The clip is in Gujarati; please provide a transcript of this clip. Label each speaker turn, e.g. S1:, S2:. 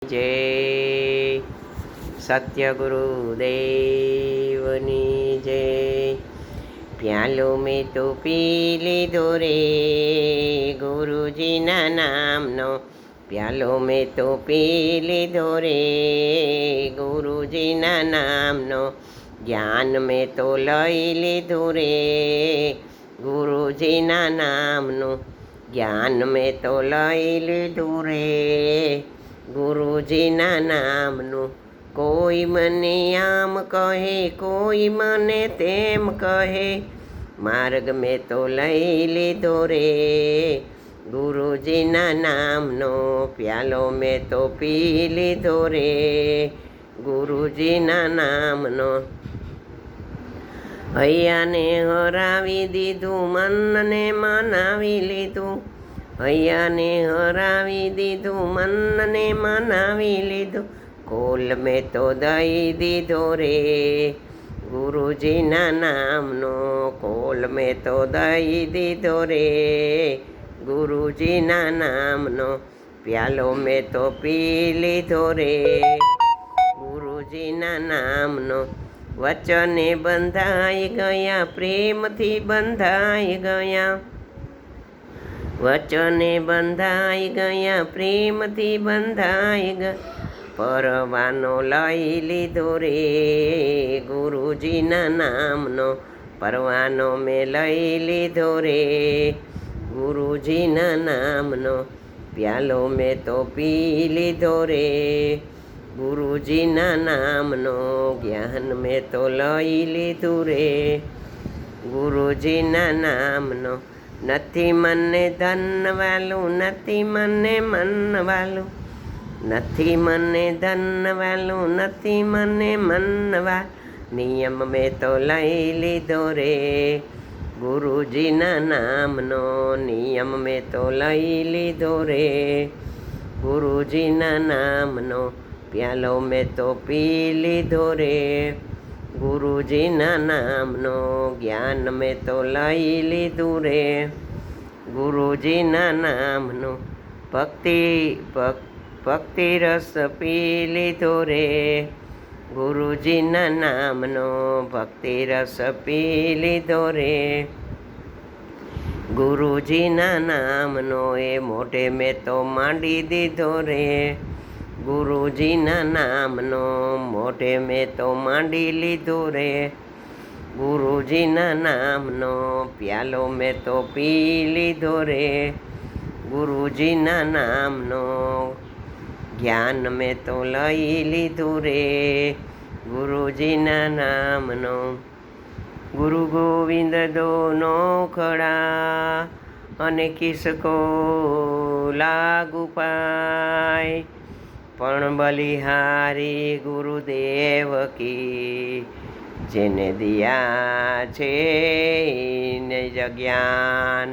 S1: જય સત્ય ગુરુદેવની જય। પ્યાલો મેં તો પી લીધો રે ગુરુજીના નામનો, પ્યાલો મેં તો પી લીધો રે ગુરુજીના નામનો, જ્ઞાન મેં તો લઈ લીધું રે ગુરુજીના નામનું, જ્ઞાન મેં તો લઈ લીધું રે ગુરુજીના નામનું। કોઈ મને આમ કહે કોઈ મને તેમ કહે, માર્ગ મેં તો લઈ લીધો રે ગુરુજીના નામનો, પ્યાલો મેં તો પી લીધો રે ગુરુજીના નામનો। હૈયાને હરાવી દીધું મનને મનાવી લીધું, હૈયાને હરાવી દીધું મનને મનાવી લીધું, કોલ મેં તો દઈ દીધો રે ગુરુજીના નામનો, કોલ મેં તો દઈ દીધો રે ગુરુજીના નામનો, પ્યાલો મેં તો પી લીધો રે ગુરુજીના નામનો। વચને બંધાઈ ગયા પ્રેમથી બંધાઈ ગયા, વચને બંધાઈ ગયા પ્રેમથી બંધાઈ ગયા, પરવાનો લઈ લીધો રે ગુરુજીના નામનો, પરવાનો મેં લઈ લીધો રે ગુરુજીના નામનો, પ્યાલો મેં તો પી લીધો રે ગુરુજીના નામનો, જ્ઞાન મેં તો લઈ લીધું રે ગુરુજીના નામનો। નથી મને ધન વાલું નથી મને મન વાલું, નથી મને ધન વાલું નથી મને મન વા, નિયમ મેં તો લઈ લીધો રે ગુરુજીના નામનો, નિયમ મેં તો લઈ લીધો રે ગુરુજીના નામનો, પ્યાલો મેં તો પી લીધો રે ગુરુજીના નામનો, જ્ઞાન મેં તો લઈ લીધું રે ગુરુજીના નામનો, ભક્તિ રસ પી લીધો રે ગુરુજીના નામનો, ભક્તિ રસ પી લીધો રે ગુરુજીના નામનો, એ મોઢે મેં તો માંડી દીધો રે ગુરુજીના નામનો, મોઢે મેં તો માંડી લીધો રે ગુરુજીના નામનો, પ્યાલો મેં તો પી લીધો રે ગુરુજીના નામનો, જ્ઞાન મેં તો લઈ લીધું રે ગુરુજીના નામનો। ગુરુ ગોવિંદ દોનો ખડા અને કિસકો લાગુ પાય, પણ બલિહારી ગુરુદેવ કી જેને દિયા છે નિજ જ્ઞાન।